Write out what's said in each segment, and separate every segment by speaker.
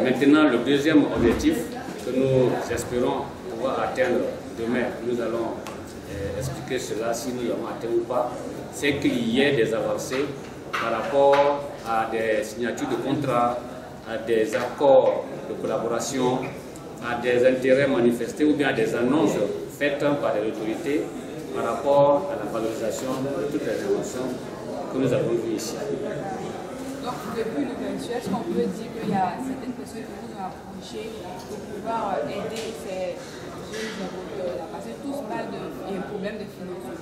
Speaker 1: Maintenant, le deuxième objectif que nous espérons pouvoir atteindre demain, nous allons expliquer cela si nous l'avons atteint ou pas, c'est qu'il y ait des avancées par rapport à des signatures de contrats, à des accords de collaboration, à des intérêts manifestés ou bien à des annonces faites par les autorités par rapport à la valorisation de toutes les inventions que nous avons vues ici.
Speaker 2: Donc, depuis le 28, est-ce qu'on peut dire qu'il y a certaines personnes qui nous ont approché pour pouvoir aider ces jeunes développeurs-là? Parce que tous parlent d'un problème de financement.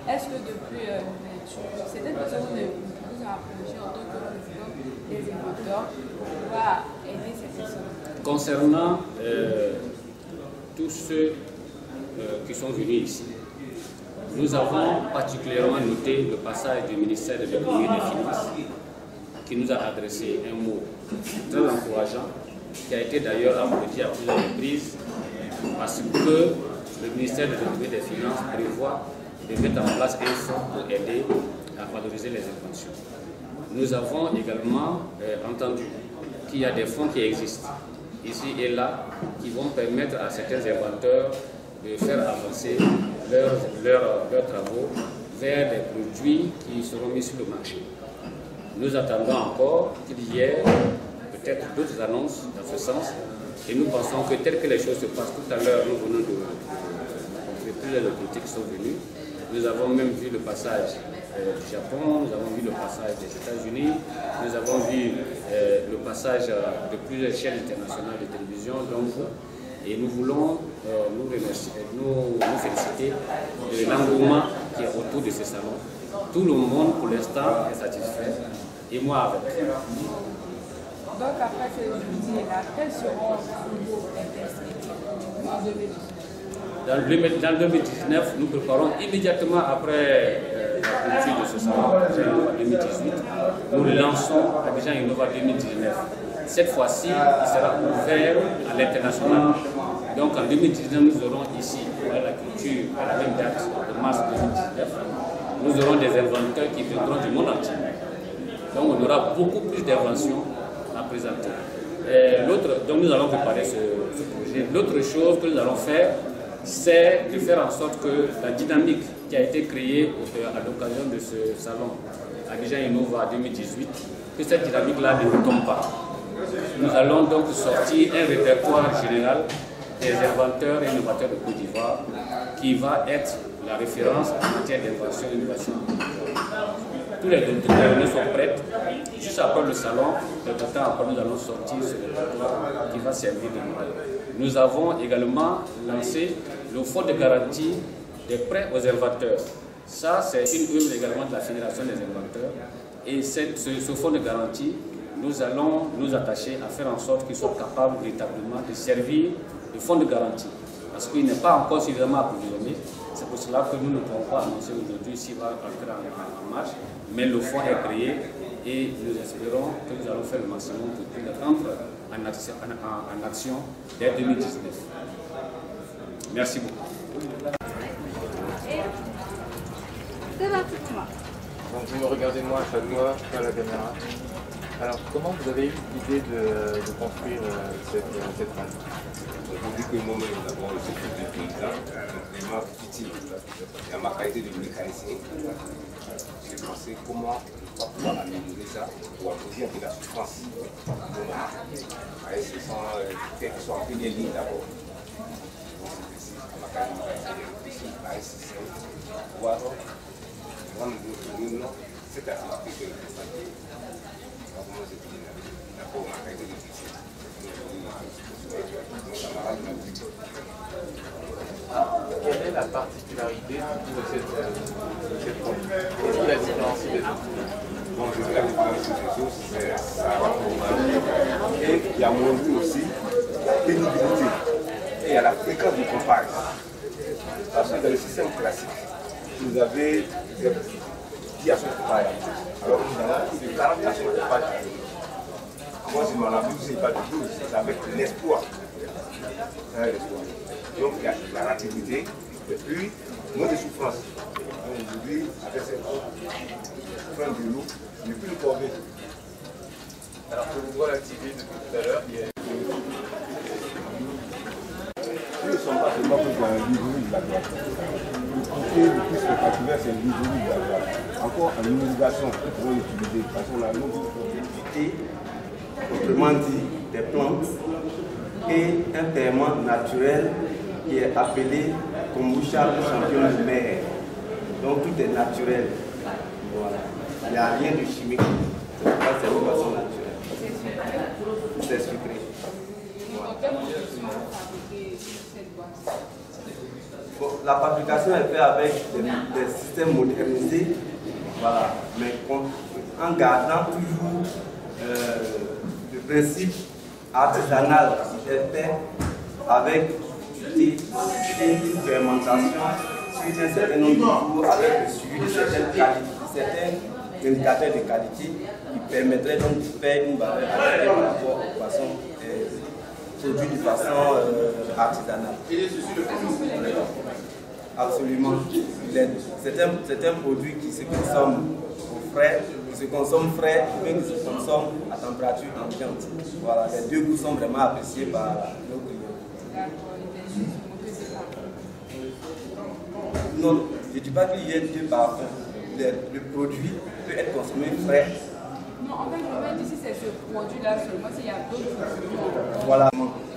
Speaker 2: Est-ce que depuis le 28, certaines personnes nous ont approché en tant que président des développeurs pour pouvoir aider ces personnes?
Speaker 1: Concernant tous ceux qui sont venus ici, nous avons particulièrement noté le passage du ministère de l'Économie et des Finances qui nous a adressé un mot très encourageant, qui a été d'ailleurs applaudi à plusieurs reprises, parce que le ministère de l'Économie et des Finances prévoit de mettre en place un fonds pour aider à valoriser les inventions. Nous avons également entendu qu'il y a des fonds qui existent ici et là qui vont permettre à certains inventeurs de faire avancer leurs travaux vers des produits qui seront mis sur le marché. Nous attendons encore qu'il y ait peut-être d'autres annonces dans ce sens et nous pensons que tel que les choses se passent tout à l'heure, nous venons de rencontrer plusieurs autorités qui sont venues. Nous avons même vu le passage du Japon, nous avons vu le passage des États-Unis, nous avons vu le passage de plusieurs chaînes internationales de télévision. Donc, et nous voulons nous remercier, nous féliciter de l'engouement qui est autour de ce salon. Tout le monde, pour l'instant, est satisfait, et moi avec.
Speaker 2: Donc, après ce jeudi-là, quelles seront les perspectives en 2019?
Speaker 1: Dans 2019, nous préparons immédiatement après la clôture de ce salon, en 2018, nous lançons Abidjan Innova 2019. Cette fois-ci, il sera ouvert à l'international. Donc en 2019, nous aurons ici, à la culture, à la même date de mars 2019, nous aurons des inventeurs qui viendront du monde entier. Donc on aura beaucoup plus d'inventions à présenter. Donc nous allons préparer ce projet. L'autre chose que nous allons faire, c'est de faire en sorte que la dynamique qui a été créée à l'occasion de ce salon Abidjan Innova 2018, que cette dynamique-là ne tombe pas. Nous allons donc sortir un répertoire général des inventeurs et innovateurs de Côte d'Ivoire qui va être la référence en matière d'invention et d'innovation. Tous les données sont prêtes. Juste après le salon, quelque temps après, nous allons sortir ce répertoire qui va servir de modèle. Nous avons également lancé le fonds de garantie des prêts aux inventeurs. Ça, c'est une œuvre également de la Fédération des inventeurs. Et ce fonds de garantie, nous allons nous attacher à faire en sorte qu'il soit capable véritablement de servir de fonds de garantie. Parce qu'il n'est pas encore suffisamment approvisionné. C'est pour cela que nous ne pouvons pas annoncer aujourd'hui s'il va entrer en marche. Mais le fonds est créé et nous espérons que nous allons faire le maximum pour qu'il rentre en action dès 2019. Merci beaucoup.
Speaker 3: Donc vous me regardez moi à chaque fois, à la caméra. Alors comment vous avez eu l'idée de construire cette rame?
Speaker 4: Vu que moi-même d'abord je suis des paysans, vraiment utile. Et à ma qualité de mécanicien, j'ai pensé comment on va pouvoir améliorer ça pour apposer un peu la souffrance. Ce sont des qui sont en première ligne d'abord. Donc c'est ici, à ma qualité de mécanicien, c'est pouvoir rendre cette activité que je fais. Donc moi j'ai dit d'abord ma qualité de mécanicien.
Speaker 3: Quelle est la particularité de cette route? Qu'est-ce qui la différencie des autres?
Speaker 4: Bon, je veux la différence des choses, c'est ça va. Et il y a montré aussi la pénibilité et il y a la fréquence de pompage. Parce que dans le système classique, vous avez des 10 actions de pompage. Alors nous avons plus de 40 actions de pompage. Moi, je m'en abuse, pas de 12, c'est avec l'espoir. Donc, il y a la rapidité, et puis, moins de souffrance. Aujourd'hui, avec cette fin de l'eau, ce n'est plus une corvée.
Speaker 3: Alors je vous vois l'activer depuis tout à l'heure.
Speaker 4: Nous ne sommes pas seulement pour un livreur de la droite. Le plus spectaculaire, c'est le livreur de la droite. Encore en inondation, nous pouvons l'utiliser parce qu'on a notre utilité, autrement dit, des plantes et un ferment naturel qui est appelé kombucha ou champion de mer. Donc tout est naturel. Voilà. Il n'y a rien de chimique. C'est une façon naturelle. C'est sucré. Bon, la fabrication est faite avec des systèmes modernisés, voilà, mais en gardant toujours le principe artisanal qui est fait avec une fermentation sur un certain nombre de jours avec le suivi de certains indicateurs de qualité qui permettraient donc de faire une valeur ajoutée par rapport aux poissons produits de façon artisanale. Absolument. C'est un produit qui se consomme au frais, qui se consomme frais ou bien qui se consomme à température ambiante. Voilà, les deux goûts sont vraiment appréciés par nos clients. Non, je ne dis pas qu'il y ait deux parfums. Le produit peut être consommé frais.
Speaker 2: Non, en fait, je me dis si c'est ce produit-là seulement, s'il y a d'autres produits.
Speaker 4: Voilà.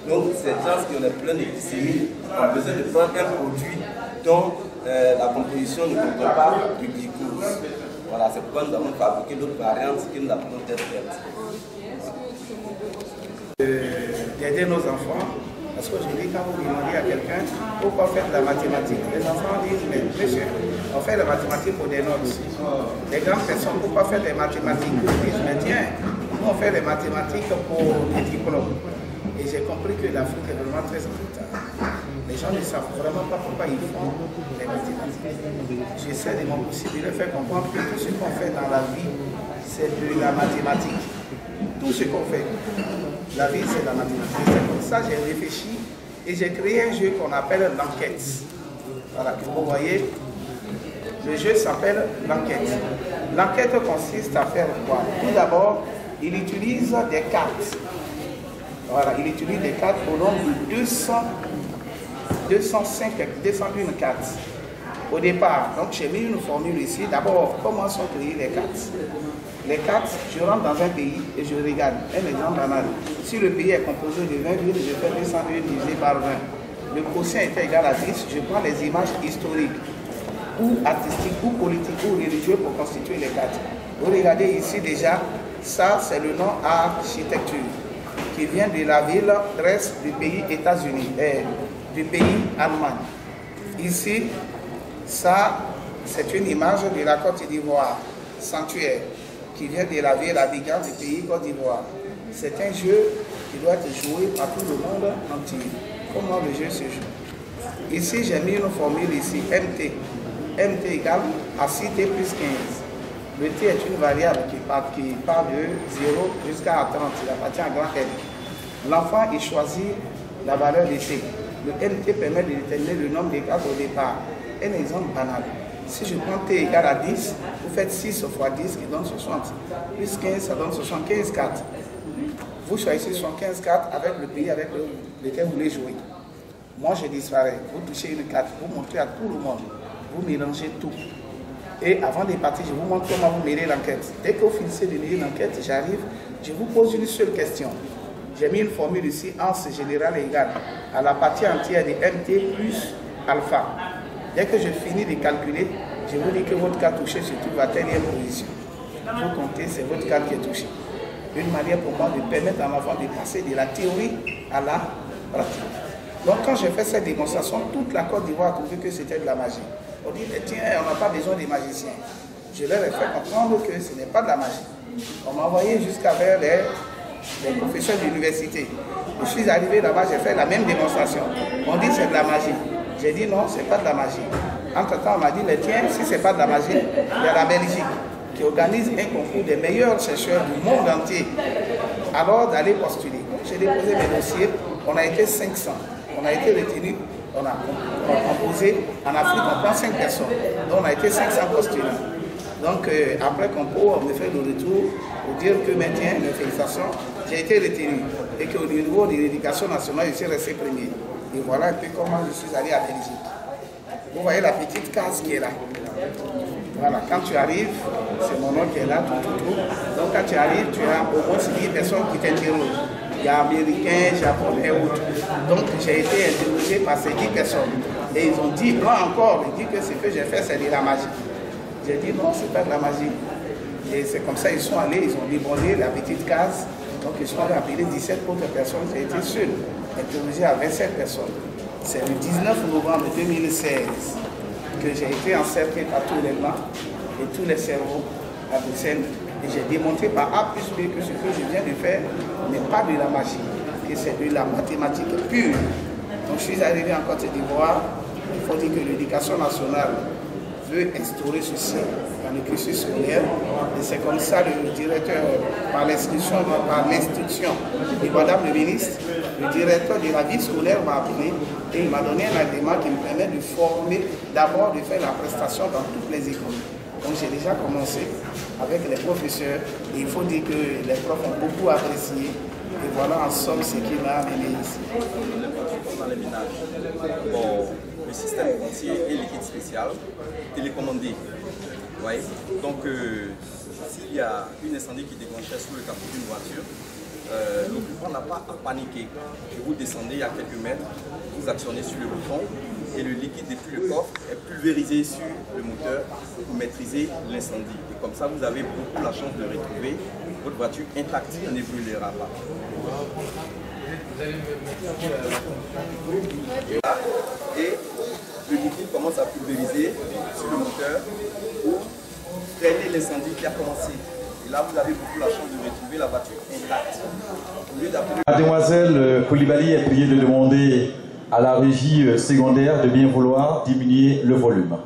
Speaker 4: Donc, ces gens qui ont plein de glycémie ont besoin de prendre un produit dont la composition ne contient pas du glucose. Voilà, c'est pourquoi nous avons fabriqué d'autres variantes que nous appelons tête verte.
Speaker 5: D'aider nos enfants, parce qu'aujourd'hui, quand vous demandez à quelqu'un pourquoi faire de la mathématique, les enfants disent, mais monsieur, on fait la mathématique pour des notes. Les grandes personnes, pourquoi faire des mathématiques? Ils disent, mais tiens, nous on fait les mathématiques pour des diplômes. Et j'ai compris que l'Afrique est vraiment très en retard. Les gens ne savent vraiment pas pourquoi ils font les mathématiques. J'essaie de mon possible de leur faire comprendre que tout ce qu'on fait dans la vie, c'est de la mathématique. Tout ce qu'on fait, la vie c'est la mathématique. C'est pour ça que j'ai réfléchi et j'ai créé un jeu qu'on appelle l'enquête. Voilà, que vous voyez, le jeu s'appelle l'enquête. L'enquête consiste à faire quoi? Tout d'abord, il utilise des cartes. Voilà, il utilise des cartes au nombre de 201 cartes. Au départ, donc j'ai mis une formule ici. D'abord, comment sont créées les cartes? Les cartes, je rentre dans un pays et je regarde. Un exemple banal. Si le pays est composé de 20 villes, je fais 201 divisé par 20. Le quotient est égal à 10. Je prends les images historiques, ou artistiques, ou politiques, ou religieuses pour constituer les cartes. Vous regardez ici déjà, ça c'est le nom architecture, qui vient de la ville Dresde du pays États-Unis, du pays Allemagne. Ici, ça, c'est une image de la Côte d'Ivoire, sanctuaire, qui vient de la ville Abidjan du pays Côte d'Ivoire. C'est un jeu qui doit être joué par tout le monde entier. Comment le jeu se joue? Ici, j'ai mis une formule ici, MT. MT égale à 6T plus 15. Le T est une variable qui part de 0 jusqu'à 30. Il appartient à grand N. L'enfant, il choisit la valeur de T. Le MT permet de déterminer le nombre de cartes au départ. Un exemple banal. Si je prends T égale à 10, vous faites 6 fois 10 qui donne 60. Plus 15, ça donne 75 cartes. Vous choisissez 75 cartes avec le pays avec lequel vous voulez jouer. Moi, je disparais. Vous touchez une carte, vous montrez à tout le monde. Vous mélangez tout. Et avant de partir, je vous montre comment vous mêlez l'enquête. Dès que vous finissez de mêler l'enquête, j'arrive, je vous pose une seule question. J'ai mis une formule ici, anse générale égale à la partie entière de MT plus alpha. Dès que je finis de calculer, je vous dis que votre carte touchée se trouve à telle position. Vous comptez, c'est votre carte qui est touchée. Une manière pour moi de permettre à l'enfant de passer de la théorie à la pratique. Donc quand j'ai fait cette démonstration, toute la Côte d'Ivoire a trouvé que c'était de la magie. On dit, tiens, on n'a pas besoin des magiciens. Je leur ai fait comprendre que ce n'est pas de la magie. On m'a envoyé jusqu'à vers les professeurs de l'université. Je suis arrivé là-bas, j'ai fait la même démonstration. On dit c'est de la magie. J'ai dit non, c'est pas de la magie. Entre-temps, on m'a dit, mais tiens, si c'est pas de la magie, il y a la Belgique qui organise un concours des meilleurs chercheurs du monde entier. Alors d'aller postuler. J'ai déposé mes dossiers, on a été 500. On a été retenus, on a composé, en Afrique on prend 5 personnes, donc on a été 500 postulants. Donc après concours, on me fait le retour, pour dire que maintenant, mes félicitations, j'ai été retenu et qu'au niveau de l'éducation nationale, je suis resté premier. Et voilà un peu comment je suis allé à Belgique. Vous voyez la petite case qui est là. Voilà, quand tu arrives, c'est mon nom qui est là, tout. Donc quand tu arrives, tu as au moins 10 personnes qui t'interrogent. Il y a Américains, Japonais et autres. Donc j'ai été interrogé par ces 10 personnes. Et ils ont dit, moi encore, ils disent que ce que j'ai fait, c'est de la magie. J'ai dit non, c'est pas de la magie. Et c'est comme ça, ils sont allés, ils ont débordé la petite case. Donc ils sont allés appeler 17 autres personnes. J'ai été seul, interrogé à 27 personnes. C'est le 19 novembre 2016 que j'ai été encerclé par tous les blancs et tous les cerveaux à Bruxelles. Et j'ai démontré par A plus B que ce que je viens de faire n'est pas de la magie, que c'est de la mathématique pure. Donc je suis arrivé en Côte d'Ivoire. Il faut dire que l'éducation nationale veut instaurer ceci dans le cursus scolaire. Et c'est comme ça le directeur, par l'instruction de Madame le ministre, le directeur de la vie scolaire m'a appelé et il m'a donné un agrément qui me permet de former, d'abord de faire la prestation dans toutes les écoles. Donc j'ai déjà commencé avec les professeurs et il faut dire que les profs ont beaucoup apprécié. Et voilà en somme ce qui m'a amené ici.
Speaker 6: Dans les ménages. Bon, le système entier est liquide spécial, télécommandé. Ouais. Donc, s'il y a une incendie qui déclenchait sous le capot d'une voiture, l'occupant n'a pas à paniquer. Vous descendez à quelques mètres, vous actionnez sur le bouton et le liquide depuis le coffre est pulvérisé sur le moteur pour maîtriser l'incendie. Et comme ça, vous avez beaucoup la chance de retrouver votre voiture intacte, ne brûlera pas. Et le liquide commence à pulvériser sur le moteur pour freiner l'incendie qui a commencé. Et là, vous avez beaucoup la chance de retrouver la voiture intacte.
Speaker 7: Mademoiselle Koulibaly est priée de demander à la régie secondaire de bien vouloir diminuer le volume.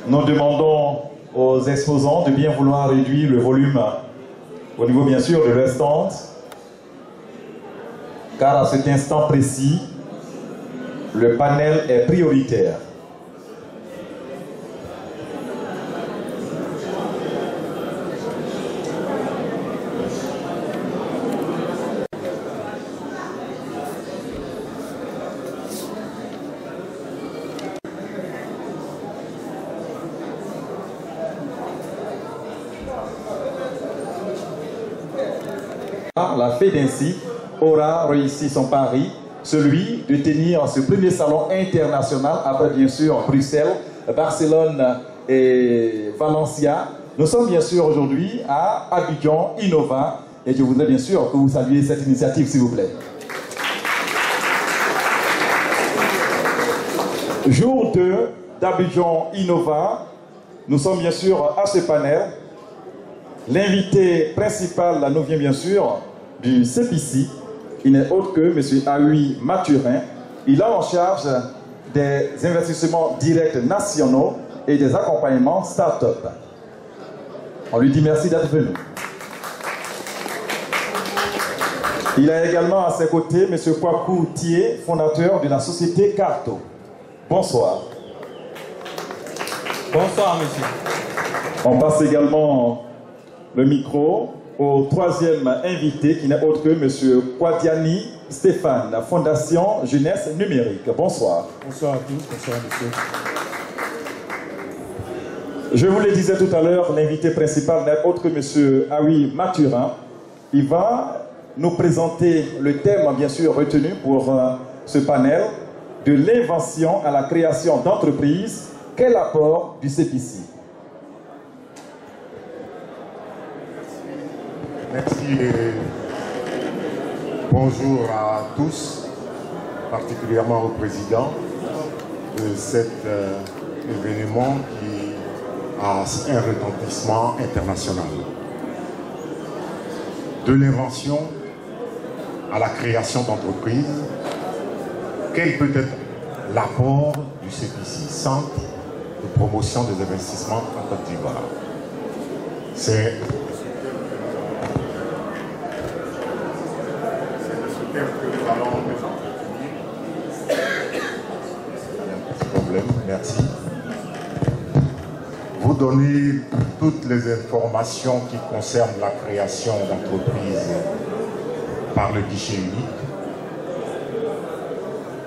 Speaker 7: Nous demandons aux exposants de bien vouloir réduire le volume au niveau bien sûr de leur stand, car à cet instant précis, le panel est prioritaire. La fée d'Aincy aura réussi son pari, celui de tenir ce premier salon international après bien sûr Bruxelles, Barcelone et Valencia. Nous sommes bien sûr aujourd'hui à Abidjan Innova et je voudrais bien sûr que vous saluiez cette initiative s'il vous plaît. Jour 2 d'Abidjan Innova, nous sommes bien sûr à ce panel. L'invité principal nous vient bien sûr du CPC, il n'est autre que M. Aoui Mathurin. Il a en charge des investissements directs nationaux et des accompagnements start-up. On lui dit merci d'être venu. Il a également à ses côtés M. Kwaku Thié, fondateur de la société Carto. Bonsoir.
Speaker 8: Bonsoir, monsieur.
Speaker 7: On passe également le micro au troisième invité qui n'est autre que M. Kwadiani Stéphane, la Fondation Jeunesse Numérique. Bonsoir.
Speaker 8: Bonsoir à tous, bonsoir monsieur.
Speaker 7: Je vous le disais tout à l'heure, l'invité principal n'est autre que M. Aoui Mathurin. Il va nous présenter le thème bien sûr retenu pour ce panel, de l'invention à la création d'entreprises. Quel apport du CPC?
Speaker 9: Merci et bonjour à tous, particulièrement au président de cet événement qui a un retentissement international. De l'invention à la création d'entreprises, quel peut être l'apport du CPC, Centre de promotion des investissements en Côte d'Ivoire? C'est merci. Vous donner toutes les informations qui concernent la création d'entreprises par le guichet unique.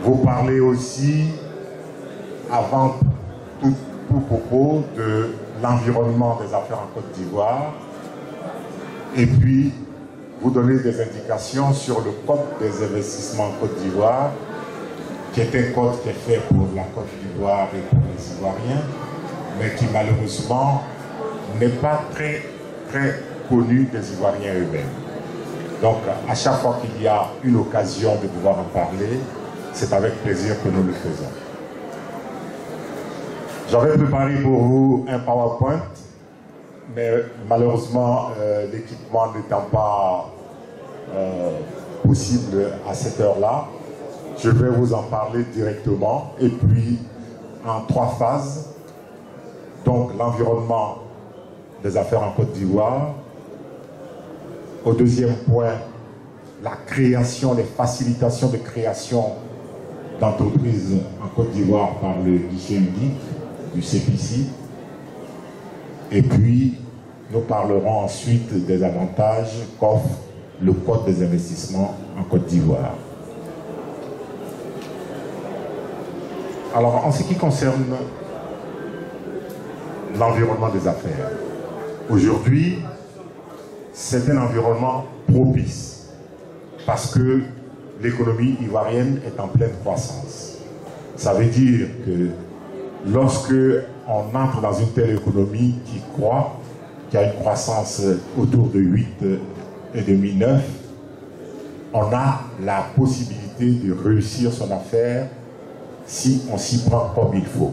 Speaker 9: Vous parlez aussi, avant tout propos, de l'environnement des affaires en Côte d'Ivoire. Et puis, vous donnez des indications sur le code des investissements en Côte d'Ivoire, qui est un code qui est fait pour la Côte d'Ivoire et pour les Ivoiriens, mais qui malheureusement n'est pas très connu des Ivoiriens eux-mêmes. Donc, à chaque fois qu'il y a une occasion de pouvoir en parler, c'est avec plaisir que nous le faisons. J'avais préparé pour vous un PowerPoint, mais malheureusement, l'équipement n'étant pas possible à cette heure-là, je vais vous en parler directement, et puis en 3 phases. Donc, l'environnement des affaires en Côte d'Ivoire. Au deuxième point, la création, les facilitations de création d'entreprises en Côte d'Ivoire par le guichet unique du CPC. Et puis, nous parlerons ensuite des avantages qu'offre le Code des investissements en Côte d'Ivoire. Alors, en ce qui concerne l'environnement des affaires, aujourd'hui, c'est un environnement propice parce que l'économie ivoirienne est en pleine croissance. Ça veut dire que lorsque on entre dans une telle économie qui croît, qui a une croissance autour de 8,5, 9, on a la possibilité de réussir son affaire si on s'y prend comme il faut.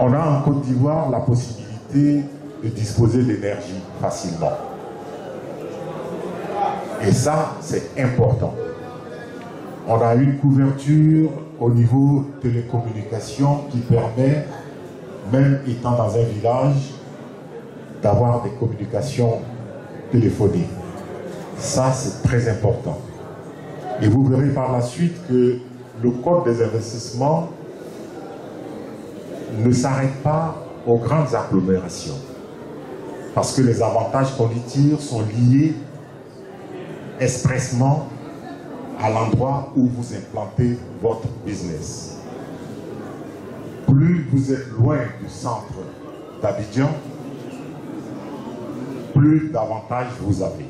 Speaker 9: On a en Côte d'Ivoire la possibilité de disposer d'énergie facilement. Et ça, c'est important. On a une couverture au niveau télécommunications qui permet, même étant dans un village, d'avoir des communications téléphoniques. Ça, c'est très important. Et vous verrez par la suite que le Code des investissements ne s'arrête pas aux grandes agglomérations. Parce que les avantages qu'on y tire sont liés expressément à l'endroit où vous implantez votre business. Plus vous êtes loin du centre d'Abidjan, plus d'avantages vous avez.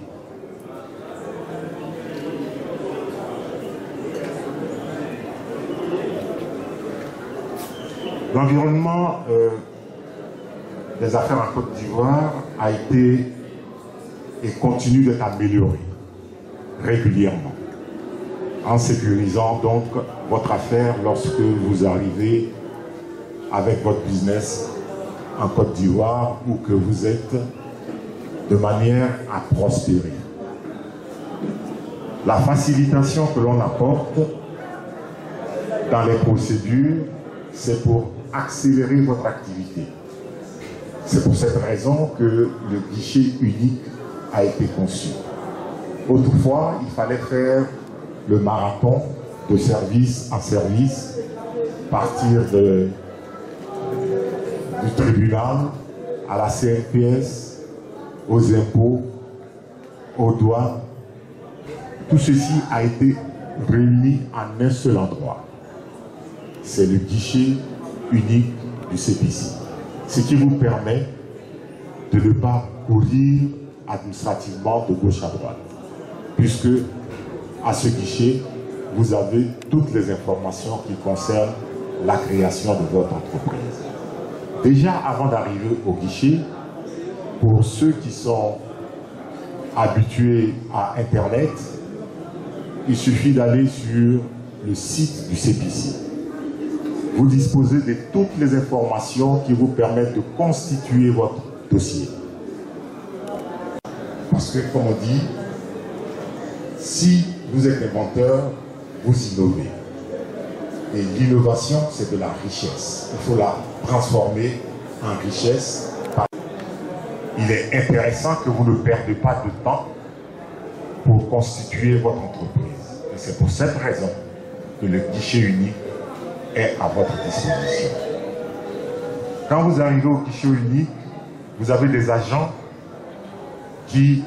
Speaker 9: L'environnement des affaires en Côte d'Ivoire a été et continue d'être amélioré régulièrement, en sécurisant donc votre affaire lorsque vous arrivez avec votre business en Côte d'Ivoire ou que vous êtes de manière à prospérer. La facilitation que l'on apporte dans les procédures, c'est pour accélérer votre activité. C'est pour cette raison que le guichet unique a été conçu. Autrefois, il fallait faire le marathon de service en service, partir du tribunal à la CNPS, aux impôts, aux douanes. Tout ceci a été réuni en un seul endroit. C'est le guichet unique du CPC. Ce qui vous permet de ne pas courir administrativement de gauche à droite. Puisque à ce guichet, vous avez toutes les informations qui concernent la création de votre entreprise. Déjà, avant d'arriver au guichet, pour ceux qui sont habitués à Internet, il suffit d'aller sur le site du CPC. Vous disposez de toutes les informations qui vous permettent de constituer votre dossier. Parce que, comme on dit, si vous êtes inventeur, vous innovez. Et l'innovation, c'est de la richesse. Il faut la transformer en richesse. Il est intéressant que vous ne perdez pas de temps pour constituer votre entreprise. Et c'est pour cette raison que le guichet unique est à votre disposition. Quand vous arrivez au guichet unique, vous avez des agents qui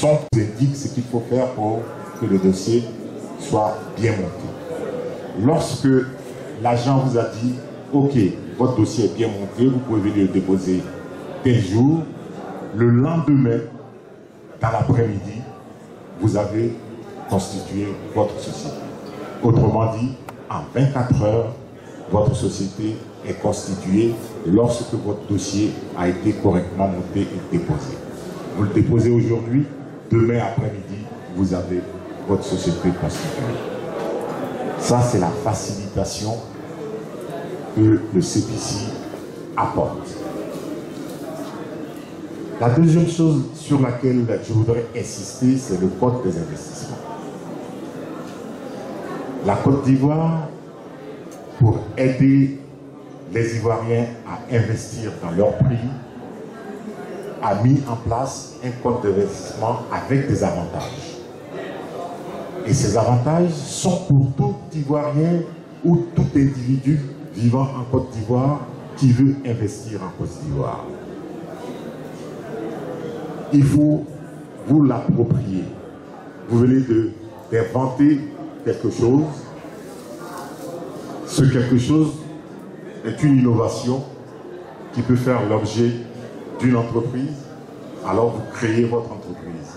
Speaker 9: vous indiquent ce qu'il faut faire pour que le dossier soit bien monté. Lorsque l'agent vous a dit « Ok, votre dossier est bien monté, vous pouvez venir le déposer tel jour », le lendemain, dans l'après-midi, vous avez constitué votre société. Autrement dit, en 24 heures, votre société est constituée lorsque votre dossier a été correctement monté et déposé. Vous le déposez aujourd'hui, demain après-midi, vous avez votre société constituée. Ça, c'est la facilitation que le CPC apporte. La deuxième chose sur laquelle je voudrais insister, c'est le code des investissements. La Côte d'Ivoire, pour aider les Ivoiriens à investir dans leur pays, a mis en place un code d'investissement avec des avantages. Et ces avantages sont pour tout Ivoirien ou tout individu vivant en Côte d'Ivoire qui veut investir en Côte d'Ivoire. Il faut vous l'approprier. Vous venez d'inventer quelque chose. Ce quelque chose est une innovation qui peut faire l'objet d'une entreprise. Alors vous créez votre entreprise.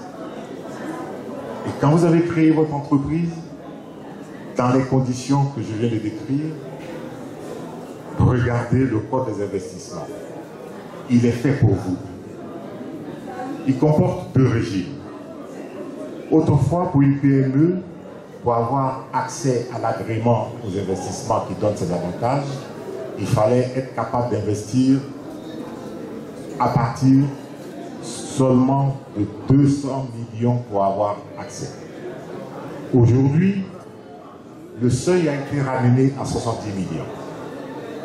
Speaker 9: Et quand vous avez créé votre entreprise, dans les conditions que je viens de décrire, regardez le code des investissements. Il est fait pour vous. Il comporte deux régimes. Autrefois, pour une PME, pour avoir accès à l'agrément aux investissements qui donne ces avantages, il fallait être capable d'investir à partir seulement de 200 millions pour avoir accès. Aujourd'hui, le seuil a été ramené à 70 millions.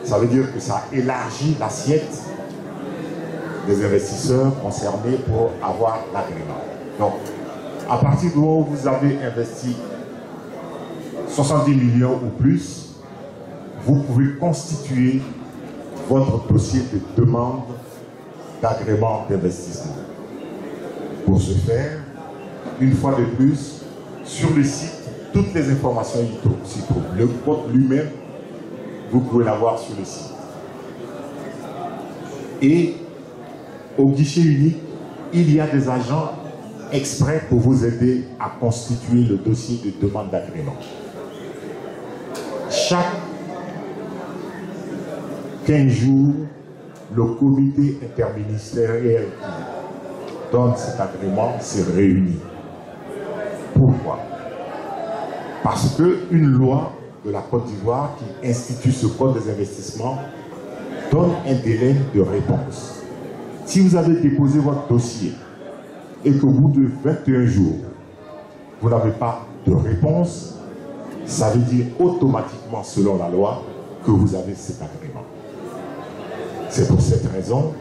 Speaker 9: Ça veut dire que ça élargit l'assiette des investisseurs concernés pour avoir l'agrément. Donc, à partir du moment où vous avez investi 70 millions ou plus, vous pouvez constituer votre dossier de demande d'agrément d'investissement. Pour ce faire, une fois de plus, sur le site, toutes les informations s'y trouvent. Le code lui-même, vous pouvez l'avoir sur le site. Et au guichet unique, il y a des agents exprès pour vous aider à constituer le dossier de demande d'agrément. Chaque 15 jours, le comité interministériel qui donne cet agrément se réunit. Pourquoi? Parce qu'une loi de la Côte d'Ivoire qui institue ce code des investissements donne un délai de réponse. Si vous avez déposé votre dossier et qu'au bout de 21 jours, vous n'avez pas de réponse, ça veut dire automatiquement, selon la loi, que vous avez cet agrément. C'est pour cette raison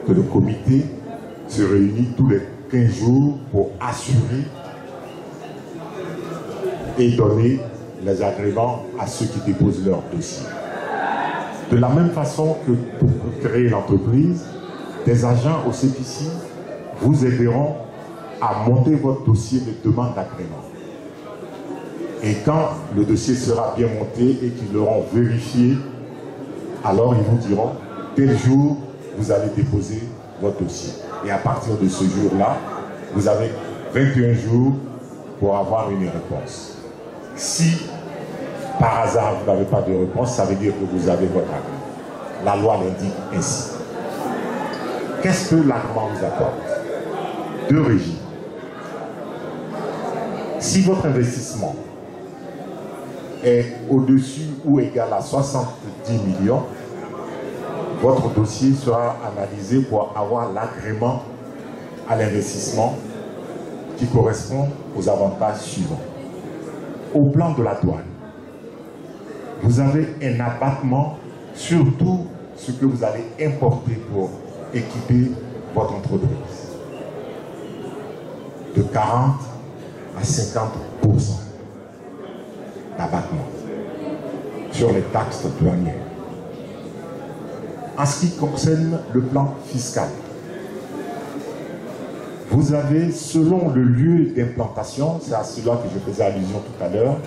Speaker 9: que le comité se réunit tous les 15 jours pour assurer et donner les agréments à ceux qui déposent leur dossier. De la même façon que pour créer l'entreprise, des agents au CPC vous aideront à monter votre dossier de demande d'agrément. Et quand le dossier sera bien monté et qu'ils l'auront vérifié, alors ils vous diront, tel jour, vous allez déposer votre dossier. Et à partir de ce jour-là, vous avez 21 jours pour avoir une réponse. Si, par hasard, vous n'avez pas de réponse, ça veut dire que vous avez votre agrément. La loi l'indique ainsi. Qu'est-ce que l'agrément vous apporte? Deux régimes. Si votre investissement est au-dessus ou égal à 70 millions, votre dossier sera analysé pour avoir l'agrément à l'investissement qui correspond aux avantages suivants. Au plan de la douane, vous avez un abattement sur tout ce que vous allez importer pour équiper votre entreprise. De 40 à 50% d'abattement sur les taxes douanières. En ce qui concerne le plan fiscal, vous avez, selon le lieu d'implantation, c'est à cela que je faisais allusion tout à l'heure,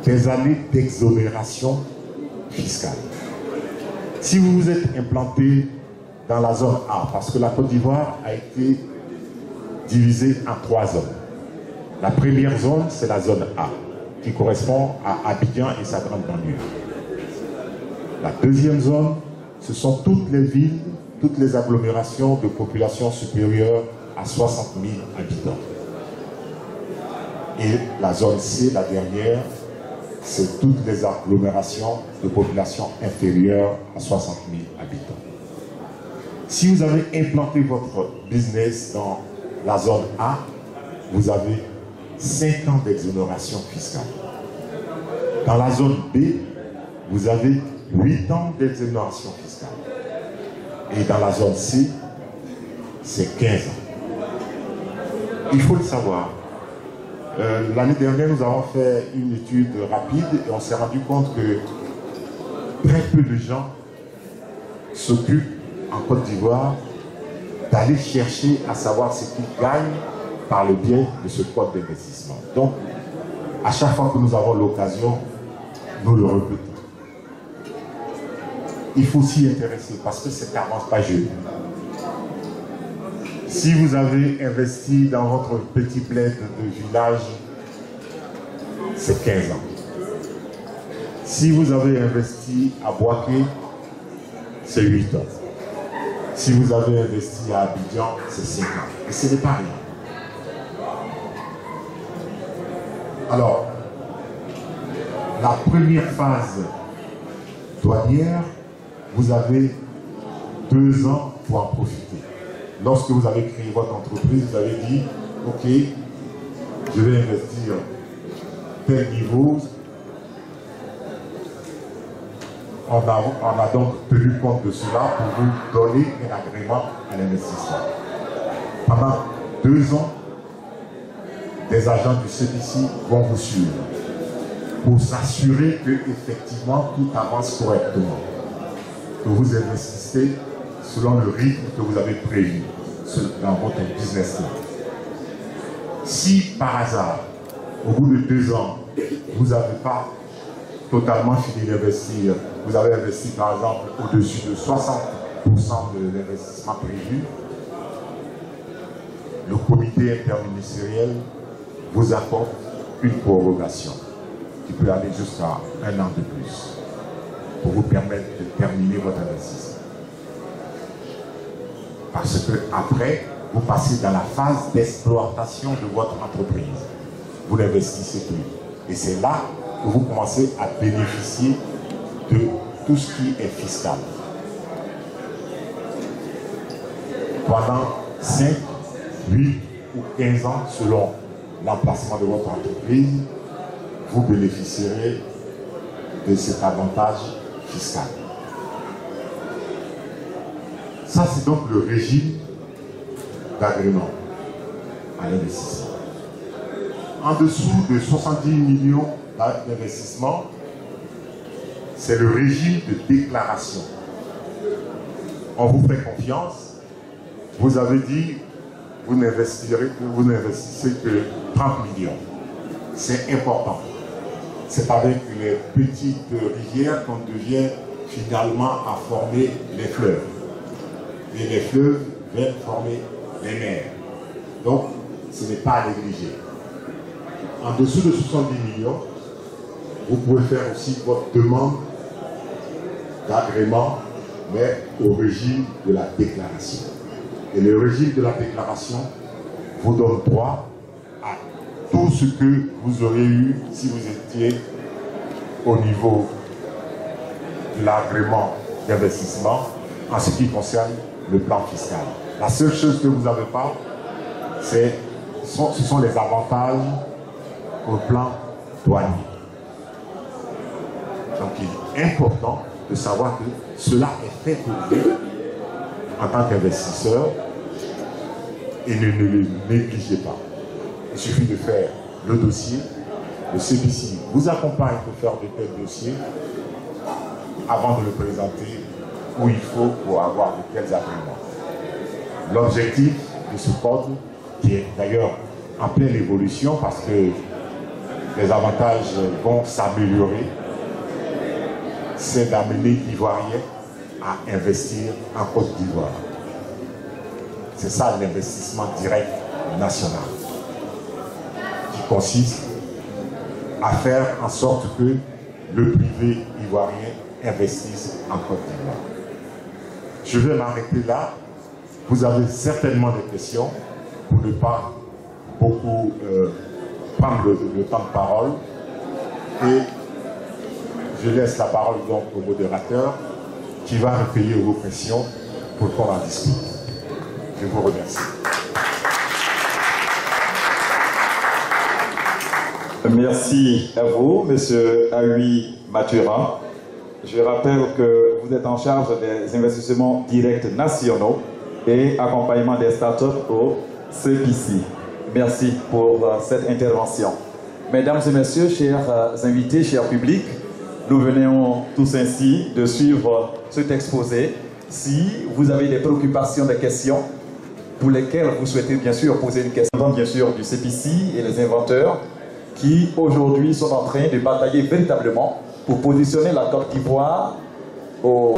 Speaker 9: des années d'exonération fiscale. Si vous vous êtes implanté dans la zone A, parce que la Côte d'Ivoire a été divisée en 3 zones. La première zone, c'est la zone A, qui correspond à Abidjan et sa grande banlieue. La deuxième zone, ce sont toutes les villes, toutes les agglomérations de population supérieure à 60 000 habitants. Et la zone C, la dernière, c'est toutes les agglomérations de population inférieure à 60 000 habitants. Si vous avez implanté votre business dans la zone A, vous avez 5 ans d'exonération fiscale. Dans la zone B, vous avez 8 ans d'exonération fiscale. Et dans la zone C, c'est 15 ans. Il faut le savoir. L'année dernière, nous avons fait une étude rapide et on s'est rendu compte que très peu de gens s'occupent en Côte d'Ivoire d'aller chercher à savoir ce qu'ils gagnent par le biais de ce code d'investissement. Donc, à chaque fois que nous avons l'occasion, nous le répétons. Il faut s'y intéresser parce que c'est avantageux. Si vous avez investi dans votre petit bled de village, c'est 15 ans. Si vous avez investi à Boaké, c'est 8 ans. Si vous avez investi à Abidjan, c'est 5 ans. Et ce n'est pas rien. Alors, la première phase douanière, vous avez 2 ans pour en profiter. Lorsque vous avez créé votre entreprise, vous avez dit, ok, je vais investir tel niveau. On a donc tenu compte de cela pour vous donner un agrément à l'investissement. Pendant 2 ans, des agents du CPC vont vous suivre pour s'assurer que effectivement tout avance correctement, que vous investissez selon le rythme que vous avez prévu dans votre business plan. Si par hasard, au bout de 2 ans, vous n'avez pas totalement fini d'investir, vous avez investi par exemple au-dessus de 60% de l'investissement prévu, le comité interministériel vous apporte une prorogation qui peut aller jusqu'à 1 an de plus pour vous permettre de terminer votre investissement. Parce que après, vous passez dans la phase d'exploitation de votre entreprise. Vous n'investissez plus. Et c'est là que vous commencez à bénéficier de tout ce qui est fiscal. Pendant 5, 8 ou 15 ans, selon l'emplacement de votre entreprise, vous bénéficierez de cet avantage fiscal. Ça, c'est donc le régime d'agrément à l'investissement. En dessous de 70 millions d'investissement, c'est le régime de déclaration. On vous fait confiance. Vous avez dit, vous n'investissez que 30 millions. C'est important. C'est avec les petites rivières qu'on devient finalement à former les fleuves. Et les fleuves viennent former les mers. Donc, ce n'est pas à négliger. En dessous de 70 millions, vous pouvez faire aussi votre demande d'agrément, mais au régime de la déclaration. Et le régime de la déclaration vous donne droit à tout ce que vous auriez eu si vous étiez au niveau de l'agrément d'investissement en ce qui concerne le plan fiscal. La seule chose que vous n'avez pas, ce sont les avantages au plan douanier. Donc il est important de savoir que cela est fait pour vous en tant qu'investisseur et ne le négligez pas. Il suffit de faire le dossier, le CPC vous accompagne pour faire de tels dossiers avant de le présenter où il faut pour avoir de tels agréments. L'objectif de ce code, qui est d'ailleurs en pleine évolution parce que les avantages vont s'améliorer, c'est d'amener l'Ivoirien à investir en Côte d'Ivoire. C'est ça l'investissement direct national, qui consiste à faire en sorte que le privé ivoirien investisse en Côte d'Ivoire. Je vais m'arrêter là. Vous avez certainement des questions pour ne pas beaucoup prendre le temps de parole. Et je laisse la parole donc au modérateur qui va recueillir vos questions pour qu'on en discute. Je vous remercie.
Speaker 7: Merci à vous, Monsieur Aoui Mathura. Je rappelle que vous êtes en charge des investissements directs nationaux et accompagnement des startups au CPC. Merci pour cette intervention. Mesdames et messieurs, chers invités, chers publics, nous venons tous ainsi de suivre cet exposé. Si vous avez des préoccupations, des questions pour lesquelles vous souhaitez bien sûr poser une question, bien sûr du CPC et les inventeurs qui aujourd'hui sont en train de batailler véritablement pour positionner la Côte d'Ivoire au